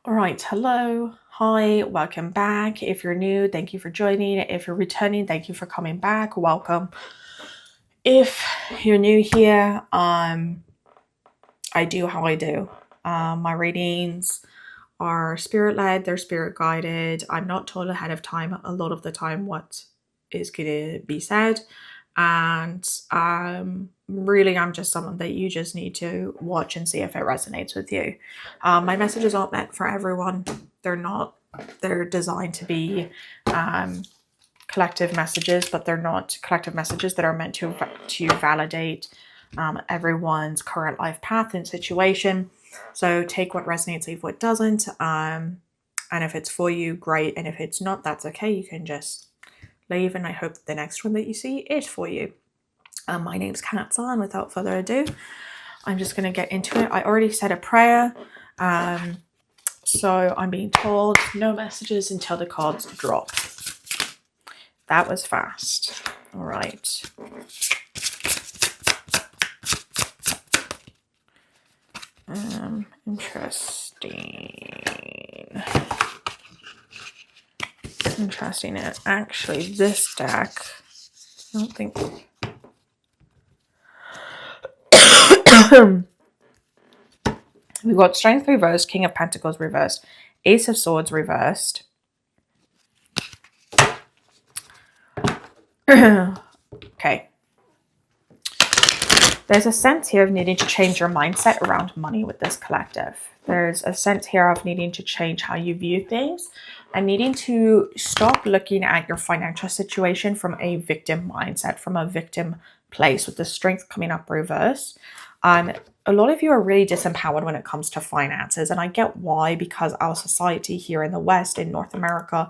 All right, hello, hi, welcome back. If you're new, thank you for joining. If you're returning, thank you for coming back. Welcome. If you're new here, I do how I do. My readings are spirit led, they're spirit guided. I'm not told ahead of time a lot of the time what is going to be said. And really, I'm just someone that you just need to watch and see if it resonates with you. My messages aren't meant for everyone. They're not, they're designed to be collective messages, but they're not collective messages that are meant to validate everyone's current life path and situation. So take what resonates, leave what doesn't. And if it's for you, great. And if it's not, that's okay. You can just leave. And I hope the next one that you see is for you. My name's Katza, and without further ado, I'm just going to get into it. I already said a prayer. So I'm being told no messages until the cards drop. That was fast. All right. Interesting. And actually, this deck, I don't think. We've got Strength reversed, King of Pentacles reversed, Ace of Swords reversed. Okay. There's a sense here of needing to change your mindset around money with this collective. There's a sense here of needing to change how you view things and needing to stop looking at your financial situation from a victim mindset, from a victim place, with the Strength coming up reverse. A lot of you are really disempowered when it comes to finances, and I get why, because our society here in the West, in North America,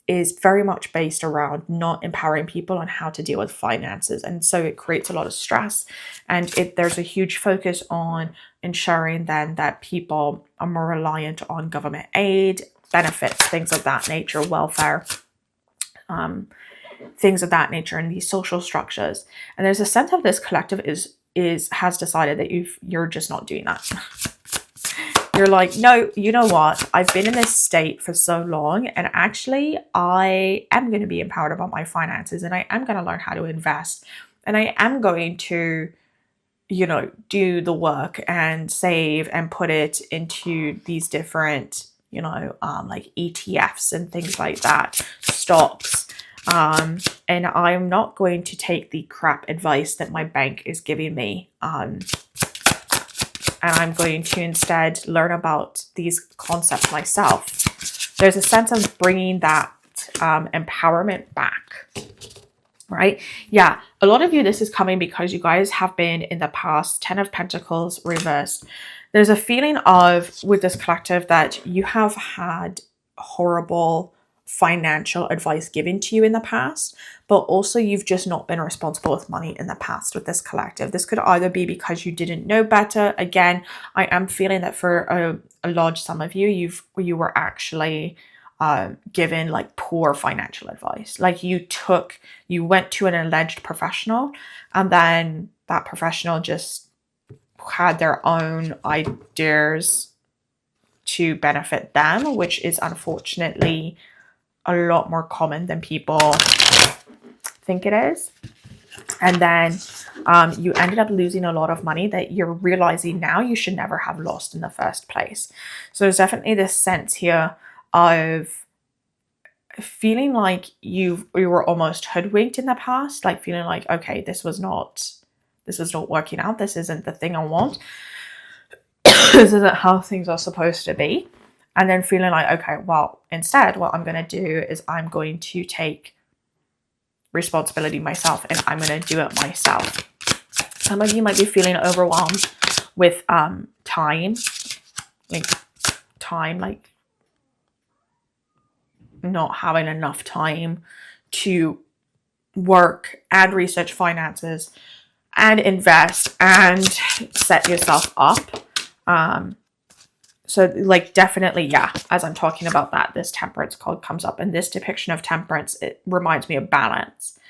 is very much based around not empowering people on how to deal with finances. And so it creates a lot of stress, and there's a huge focus on ensuring then that people are more reliant on government aid, benefits, things of that nature, welfare, things of that nature in these social structures. And there's a sense of this collective has decided that you're just not doing that. You're like, no, you know what? I've been in this state for so long, and actually I am going to be empowered about my finances, and I am going to learn how to invest, and I am going to, do the work and save and put it into these different, like ETFs and things like that, stocks. And I'm not going to take the crap advice that my bank is giving me. And I'm going to instead learn about these concepts myself. There's a sense of bringing that empowerment back, right? Yeah, a lot of you, this is coming because you guys have been in the past, 10 of Pentacles reversed. There's a feeling of, with this collective, that you have had horrible financial advice given to you in the past, but also you've just not been responsible with money in the past with this collective. This could either be because you didn't know better. Again, I am feeling that for a large sum of you, you were actually given like poor financial advice. Like you went to an alleged professional, and then that professional just had their own ideas to benefit them, which is unfortunately a lot more common than people think it is. And then you ended up losing a lot of money that you're realizing now you should never have lost in the first place. So there's definitely this sense here of feeling like you were almost hoodwinked in the past, like feeling like, okay, this is not working out. This isn't the thing I want. This isn't how things are supposed to be. And then feeling like, okay, well, instead, what I'm going to do is I'm going to take responsibility myself, and I'm going to do it myself. Some of you might be feeling overwhelmed with time, like not having enough time to work and research finances and invest and set yourself up. So like definitely, yeah, as I'm talking about that, this temperance card comes up, and this depiction of temperance, it reminds me of balance.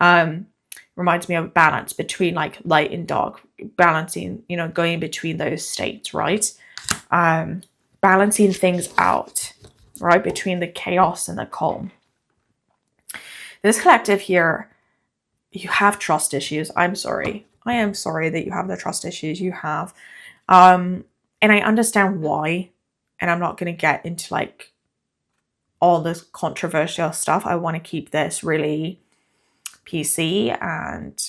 Reminds me of balance between like light and dark, balancing, going between those states, right? balancing things out, right, between the chaos and the calm. This collective here, you have trust issues. I'm sorry. I am sorry that you have the trust issues you have. And I understand why. And I'm not going to get into like all this controversial stuff. I want to keep this really PC and,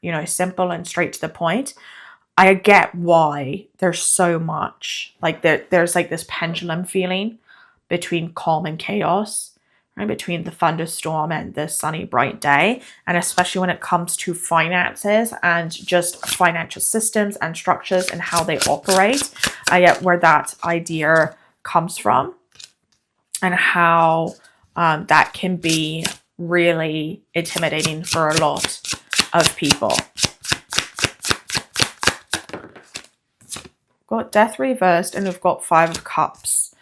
you know, simple and straight to the point. I get why there's so much, like there's like this pendulum feeling between calm and chaos, right? Between the thunderstorm and the sunny, bright day. And especially when it comes to finances and just financial systems and structures and how they operate. I get where that idea comes from and how that can be really intimidating for a lot of people. Got Death reversed and we've got Five of Cups.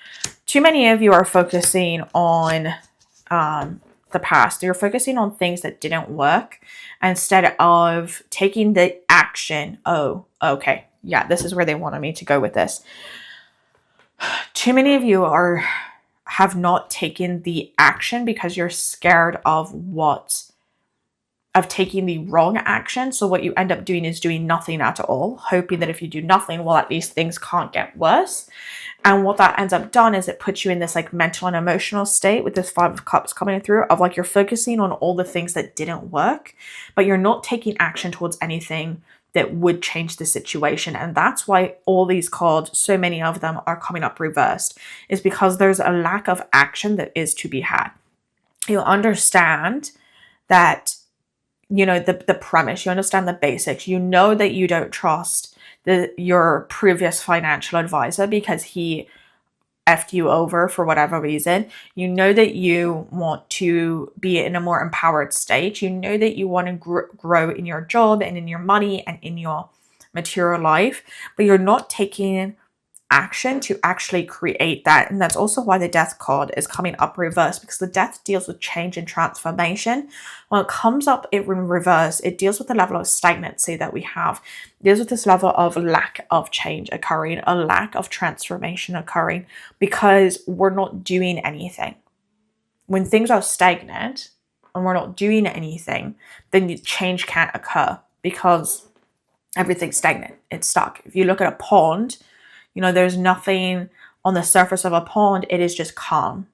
Too many of you are focusing on the past. You're focusing on things that didn't work instead of taking the action. Oh, okay. Yeah, this is where they wanted me to go with this. Too many of you have not taken the action because you're scared of taking the wrong action. So what you end up doing is doing nothing at all, hoping that if you do nothing, well, at least things can't get worse. And what that ends up done is it puts you in this like mental and emotional state with this Five of Cups coming through of like you're focusing on all the things that didn't work, but you're not taking action towards anything that would change the situation. And that's why all these cards, so many of them are coming up reversed, is because there's a lack of action that is to be had. You understand that, you know, the premise, you understand the basics, you know that you don't trust your previous financial advisor because he effed you over for whatever reason. You know that you want to be in a more empowered state. You know that you want to grow in your job and in your money and in your material life, but you're not taking action to actually create that. And that's also why the Death card is coming up reverse, because the Death deals with change and transformation. When it comes up in reverse, it deals with the level of stagnancy that we have. It deals with this level of lack of change occurring, a lack of transformation occurring, because we're not doing anything. When things are stagnant and we're not doing anything, then change can't occur because everything's stagnant. It's stuck. If you look at a pond, you know, there's nothing on the surface of a pond. It is just calm.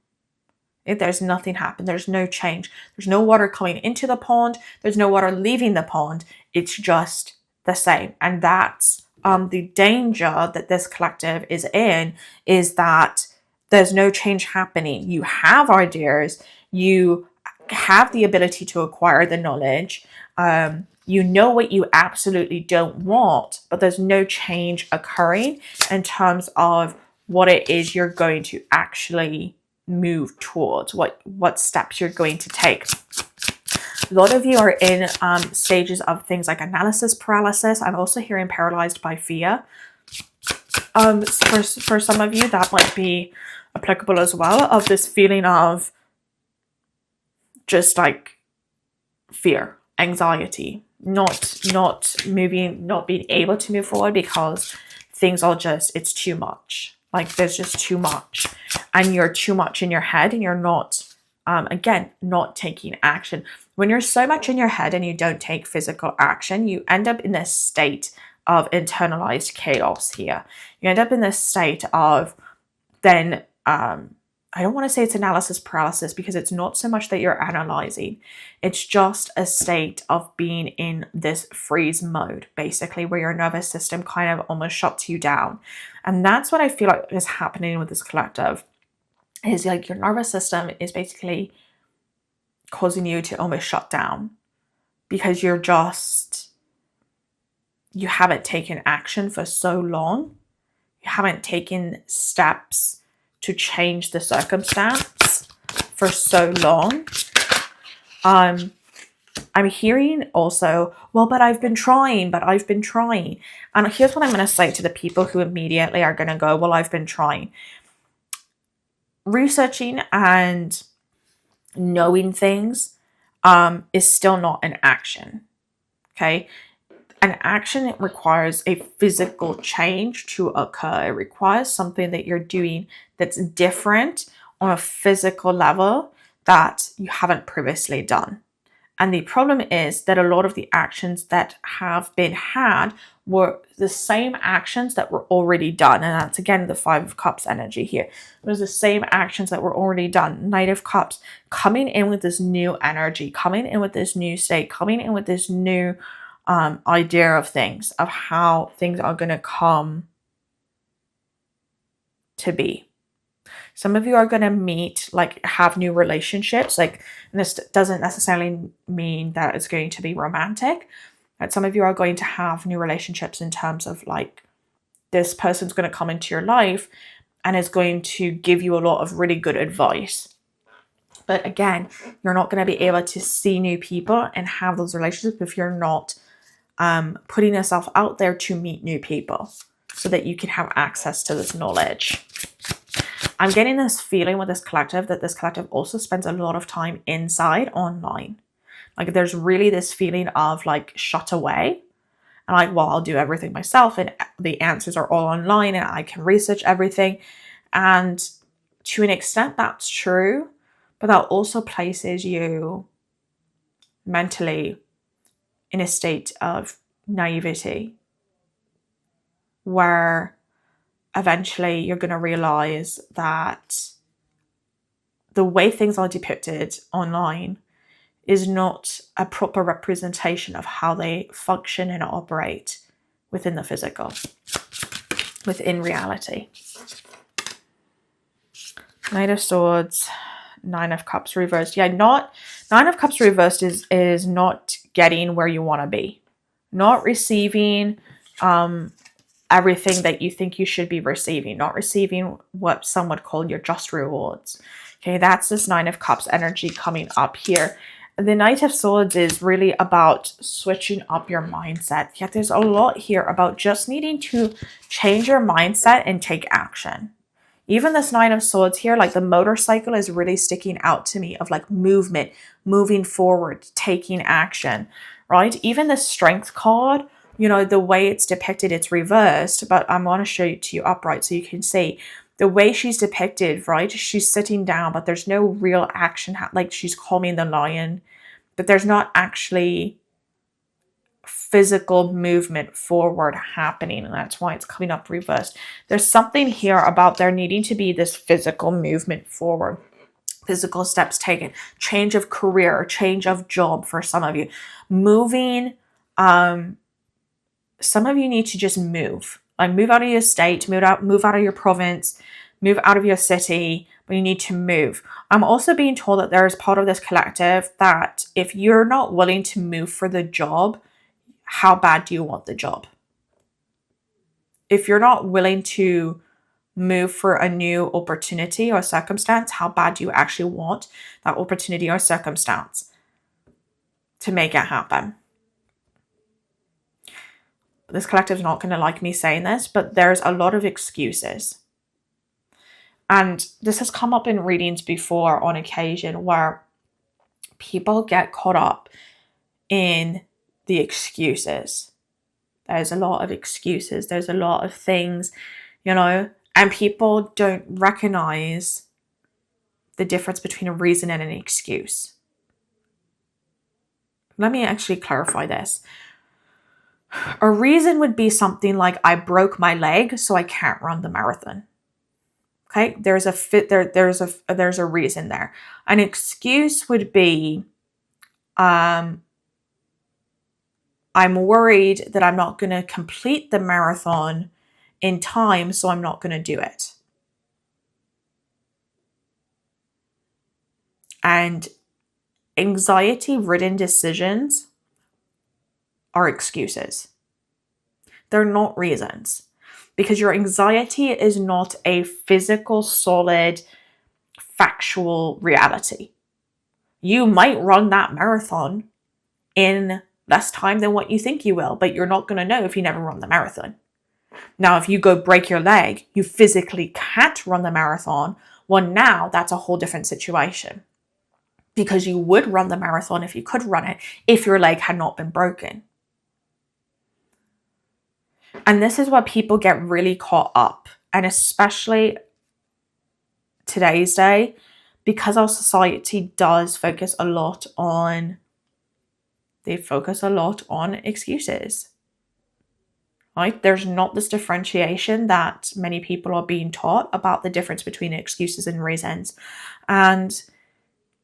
There's nothing happened. There's no change. There's no water coming into the pond. There's no water leaving the pond. It's just the same. And that's the danger that this collective is in, is that there's no change happening. You have ideas. You have the ability to acquire the knowledge. You know what you absolutely don't want, but there's no change occurring in terms of what it is you're going to actually move towards, what steps you're going to take. A lot of you are in stages of things like analysis paralysis. I'm also hearing paralyzed by fear. For some of you, that might be applicable as well, of this feeling of just like fear, anxiety, not moving, not being able to move forward because things are just, it's too much. Like there's just too much and you're too much in your head and you're not, again, not taking action. When you're so much in your head and you don't take physical action, you end up in this state of internalized chaos here. You end up in this state of then, I don't want to say it's analysis paralysis because it's not so much that you're analyzing. It's just a state of being in this freeze mode, basically, where your nervous system kind of almost shuts you down. And that's what I feel like is happening with this collective, is like your nervous system is basically causing you to almost shut down because you haven't taken action for so long. You haven't taken steps to change the circumstance for so long. I'm hearing also, well, but I've been trying. And here's what I'm going to say to the people who immediately are going to go, well, I've been trying. Researching and knowing things is still not an action. Okay. An action, it requires a physical change to occur. It requires something that you're doing that's different on a physical level that you haven't previously done. And the problem is that a lot of the actions that have been had were the same actions that were already done. And that's again the Five of Cups energy here. It was the same actions that were already done. Knight of Cups coming in with this new energy, coming in with this new state, coming in with this new idea of things, of how things are going to come to be. Some of you are going to meet, like have new relationships, like, and this doesn't necessarily mean that it's going to be romantic, but some of you are going to have new relationships in terms of like, this person's going to come into your life and is going to give you a lot of really good advice. But again, you're not going to be able to see new people and have those relationships if you're not putting yourself out there to meet new people so that you can have access to this knowledge. I'm getting this feeling with this collective that this collective also spends a lot of time inside online. Like there's really this feeling of like shut away and like, well, I'll do everything myself and the answers are all online and I can research everything. And to an extent that's true, but that also places you mentally in a state of naivety where eventually you're going to realize that the way things are depicted online is not a proper representation of how they function and operate within the physical, within reality. Knight of Swords, Nine of Cups reversed. Yeah, Nine of Cups reversed is not getting where you want to be. Not receiving everything that you think you should be receiving. Not receiving what some would call your just rewards. Okay, that's this Nine of Cups energy coming up here. The Knight of Swords is really about switching up your mindset. Yet there's a lot here about just needing to change your mindset and take action. Even this Nine of Swords here, like the motorcycle is really sticking out to me of like movement, moving forward, taking action, right? Even the Strength card, you know, the way it's depicted, it's reversed, but I want to show it to you upright so you can see the way she's depicted, right? She's sitting down, but there's no real action. Like she's calming the lion, but there's not actually physical movement forward happening, and that's why it's coming up reversed. There's something here about there needing to be this physical movement forward, physical steps taken, change of career, change of job for some of you, moving. Some of you need to just move, like move out of your state, move out of your province, move out of your city, but you need to move. I'm also being told that there is part of this collective that if you're not willing to move for the job, how bad do you want the job? If you're not willing to move for a new opportunity or circumstance, how bad do you actually want that opportunity or circumstance to make it happen? This collective is not going to like me saying this, but there's a lot of excuses. And this has come up in readings before on occasion where people get caught up in the excuses. There's a lot of excuses. There's a lot of things, you know, and people don't recognize the difference between a reason and an excuse. Let me actually clarify this. A reason would be something like I broke my leg, so I can't run the marathon. Okay, there's a reason there. An excuse would be I'm worried that I'm not going to complete the marathon in time, so I'm not going to do it. And anxiety-ridden decisions are excuses. They're not reasons, because your anxiety is not a physical, solid, factual reality. You might run that marathon in less time than what you think you will, but you're not going to know if you never run the marathon. Now, if you go break your leg, you physically can't run the marathon. Well, now that's a whole different situation, because you would run the marathon if you could run it if your leg had not been broken. And this is where people get really caught up. And especially today's day, because our society does focus a lot on, excuses, right? There's not this differentiation that many people are being taught about the difference between excuses and reasons. And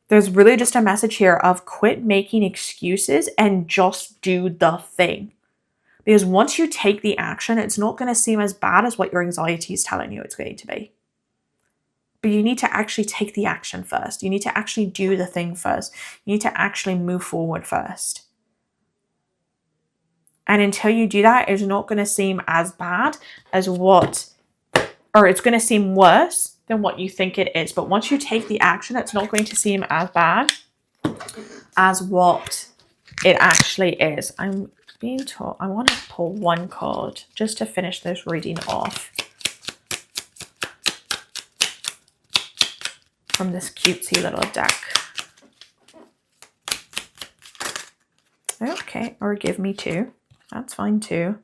there's really just a message here of quit making excuses and just do the thing. Because once you take the action, it's not going to seem as bad as what your anxiety is telling you it's going to be. But you need to actually take the action first. You need to actually do the thing first. You need to actually move forward first. And until you do that, it's not going to seem as bad as it's going to seem worse than what you think it is. But once you take the action, it's not going to seem as bad as what it actually is. I'm being told I want to pull one card just to finish this reading off from this cutesy little deck. Okay, or give me two. That's fine too.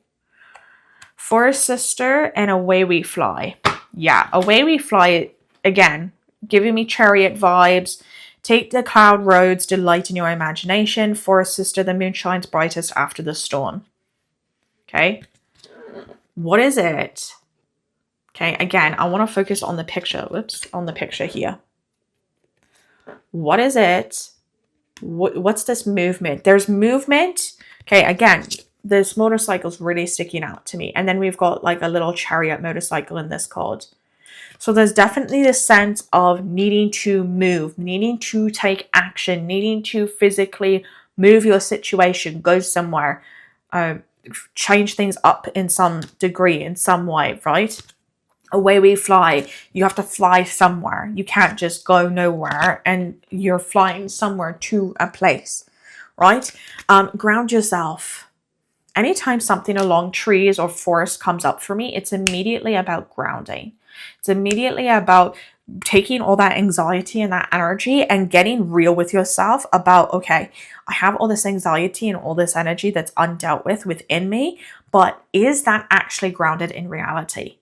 Forest Sister and Away We Fly. Yeah, Away We Fly, again, giving me Chariot vibes. Take the cloud roads, delight in your imagination. Forest Sister, the moon shines brightest after the storm. Okay. What is it? Okay, again, I want to focus on the picture. On the picture here. What is it? What's this movement? There's movement. Okay, again, this motorcycle's really sticking out to me. And then we've got like a little chariot motorcycle in this card. So there's definitely this sense of needing to move, needing to take action, needing to physically move your situation, go somewhere, change things up in some degree, in some way, right? Away we fly. You have to fly somewhere. You can't just go nowhere, and you're flying somewhere to a place, right? Ground yourself. Anytime something along trees or forest comes up for me, it's immediately about grounding. It's immediately about taking all that anxiety and that energy and getting real with yourself about, okay, I have all this anxiety and all this energy that's undealt with within me, but is that actually grounded in reality?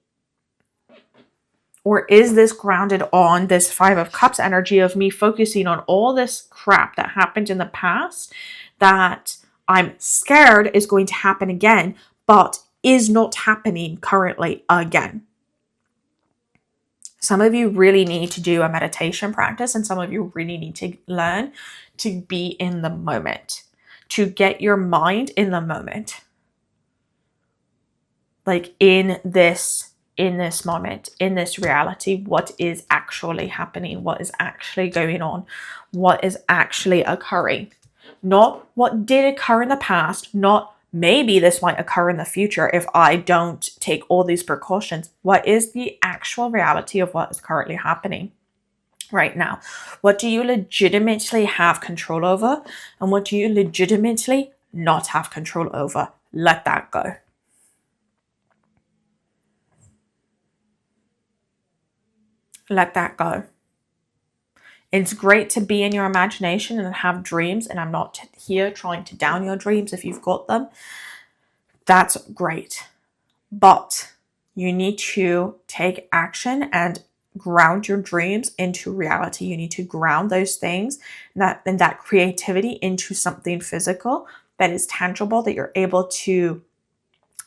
Or is this grounded on this Five of Cups energy of me focusing on all this crap that happened in the past that I'm scared is going to happen again, but is not happening currently again? Some of you really need to do a meditation practice, and some of you really need to learn to be in the moment, to get your mind in the moment. Like in this moment, in this reality, what is actually happening, what is actually going on, what is actually occurring. Not what did occur in the past, not maybe this might occur in the future if I don't take all these precautions. What is the actual reality of what is currently happening right now? What do you legitimately have control over? And what do you legitimately not have control over? Let that go. Let that go. It's great to be in your imagination and have dreams, and I'm not here trying to down your dreams if you've got them. That's great. But you need to take action and ground your dreams into reality. You need to ground those things and that creativity into something physical that is tangible, that you're able to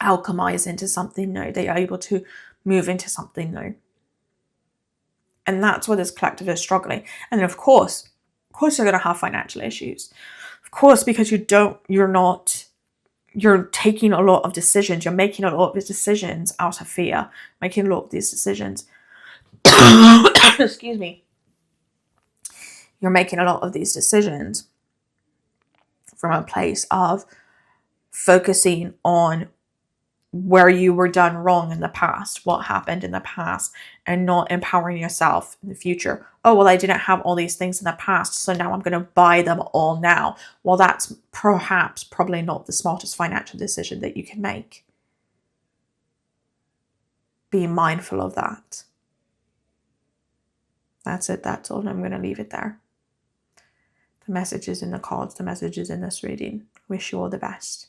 alchemize into something new, that you're able to move into something new. And that's where this collective is struggling. And then of course you're going to have financial issues. Of course, because you're taking a lot of decisions. You're making a lot of decisions out of fear, making a lot of these decisions. Excuse me. You're making a lot of these decisions from a place of focusing on where you were done wrong in the past, what happened in the past, and not empowering yourself in the future. Oh, well, I didn't have all these things in the past, so now I'm going to buy them all now. Well, that's probably not the smartest financial decision that you can make. Be mindful of that. That's it. That's all. I'm going to leave it there. The message is in the cards. The message is in this reading. Wish you all the best.